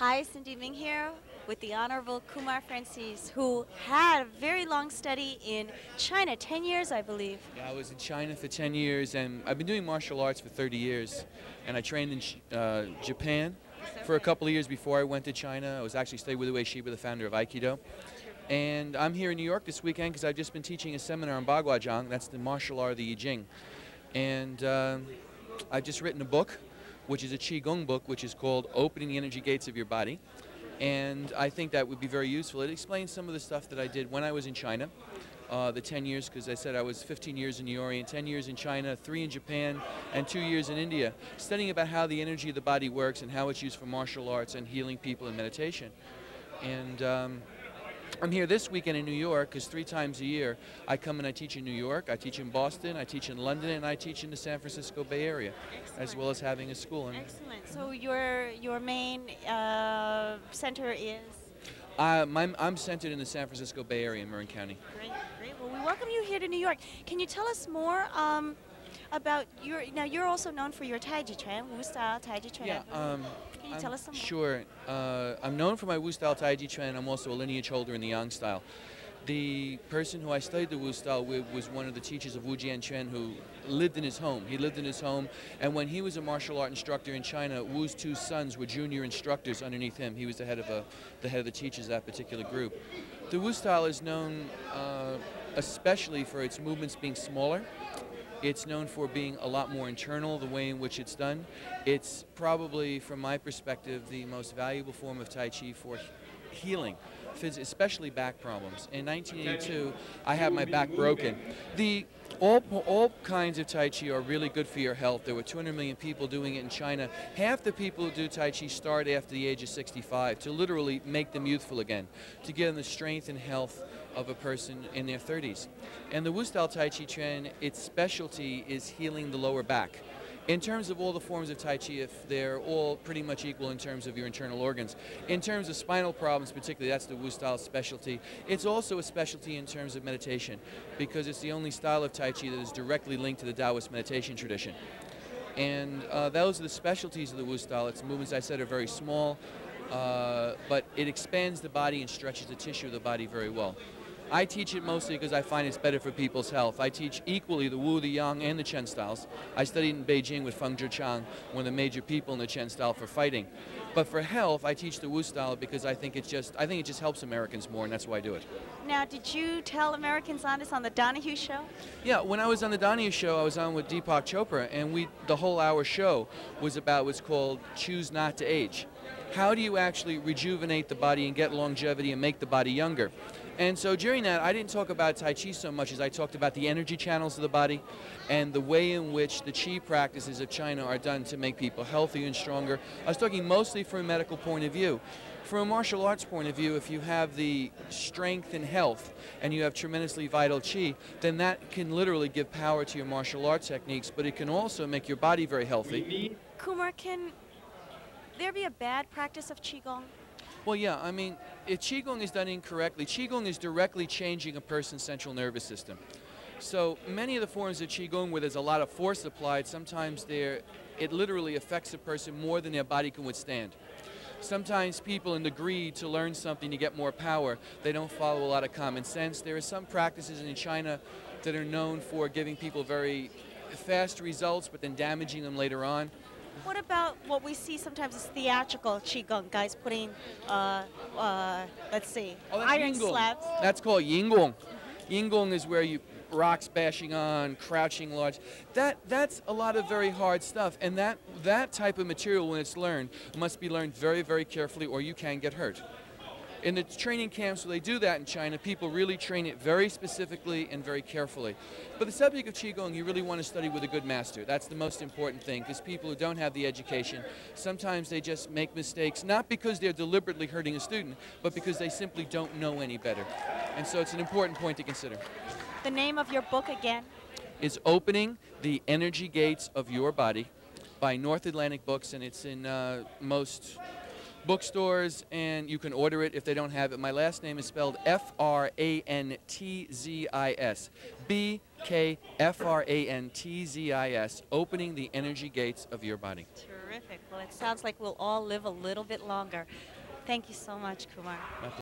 Hi, Cindy Ming here with the Honorable Kumar Frantzis, who had a very long study in China, 10 years, I believe. Yeah, I was in China for 10 years, and I've been doing martial arts for 30 years. And I trained in Japan for a couple of years before I went to China. I was actually studying with Uwe Shiba, the founder of Aikido. And I'm here in New York this weekend because I've just been teaching a seminar on Bagua that's the martial art of the I Ching. And I've just written a book, which is a Qigong book, which is called Opening the Energy Gates of Your Body. And I think that would be very useful. It explains some of the stuff that I did when I was in China, the 10 years, because I said I was 15 years in the Orient, 10 years in China, 3 in Japan, and 2 years in India, studying about how the energy of the body works and how it's used for martial arts and healing people in meditation. And I'm here this weekend in New York because 3 times a year I come and I teach in New York, I teach in Boston, I teach in London, and I teach in the San Francisco Bay Area. Excellent. As well as having a school. Excellent. So your main center is? I'm centered in the San Francisco Bay Area in Marin County. Great, great. Well, we welcome you here to New York. Can you tell us more about now you're also known for your Taiji Chuan, Wu style Taiji Chuan. Yeah. Can you tell us some more? Sure. I'm known for my Wu style Taiji Chuan. I'm also a lineage holder in the Yang style. The person who I studied the Wu style with was one of the teachers of Wu Jianquan who lived in his home. He lived in his home, and when he was a martial art instructor in China, Wu's 2 sons were junior instructors underneath him. He was the head of the teachers of that particular group. The Wu style is known especially for its movements being smaller. It's known for being a lot more internal, the way in which it's done. It's probably, from my perspective, the most valuable form of Tai Chi for healing, especially back problems. In 1982, I had my back broken. All kinds of Tai Chi are really good for your health. There were 200 million people doing it in China. Half the people who do Tai Chi start after the age of 65 to literally make them youthful again, to give them the strength and health of a person in their 30s. And the Wu style Tai Chi Chuan, its specialty is healing the lower back. In terms of all the forms of Tai Chi, if they're all pretty much equal in terms of your internal organs. In terms of spinal problems particularly, that's the Wu style specialty. It's also a specialty in terms of meditation because it's the only style of Tai Chi that is directly linked to the Taoist meditation tradition. And those are the specialties of the Wu style. Its movements, I said, are very small, but it expands the body and stretches the tissue of the body very well. I teach it mostly because I find it's better for people's health. I teach equally the Wu, the Yang, and the Chen styles. I studied in Beijing with Feng Zhichang, one of the major people in the Chen style for fighting. But for health, I teach the Wu style because I think it just helps Americans more, and that's why I do it. Now, did you tell Americans on this on the Donahue show? Yeah, when I was on the Donahue show, I was on with Deepak Chopra, and the whole hour show was about what's called Choose Not to Age. How do you actually rejuvenate the body and get longevity and make the body younger? And so during that, I didn't talk about Tai Chi so much as I talked about the energy channels of the body and the way in which the Chi practices of China are done to make people healthier and stronger. I was talking mostly from a medical point of view. From a martial arts point of view, if you have the strength and health and you have tremendously vital Chi, then that can literally give power to your martial arts techniques, but it can also make your body very healthy. Kumar, can there be a bad practice of Qigong? Well, yeah, I mean, if Qigong is done incorrectly, Qigong is directly changing a person's central nervous system. So many of the forms of Qigong where there's a lot of force applied, sometimes it literally affects a person more than their body can withstand. Sometimes people, in the greed to learn something to get more power, they don't follow a lot of common sense. There are some practices in China that are known for giving people very fast results, but then damaging them later on. What about what we see sometimes is theatrical Qigong, guys putting, let's see, iron slabs? That's called Yinggong. Yinggong is where you rocks bashing on, crouching large. That's a lot of very hard stuff, and that type of material, when it's learned, must be learned very, very carefully, or you can get hurt. In the training camps where they do that in China, people really train it very specifically and very carefully. But the subject of Qigong, you really want to study with a good master. That's the most important thing, because people who don't have the education, sometimes they just make mistakes, not because they're deliberately hurting a student, but because they simply don't know any better. And so it's an important point to consider. The name of your book again? Is Opening the Energy Gates of Your Body by North Atlantic Books, and it's in most bookstores, and you can order it if they don't have it. My last name is spelled Frantzis. BKFrantzis. Opening the Energy Gates of Your Body. Terrific. Terrific. Well, it sounds like we'll all live a little bit longer. Thank you so much, Kumar. My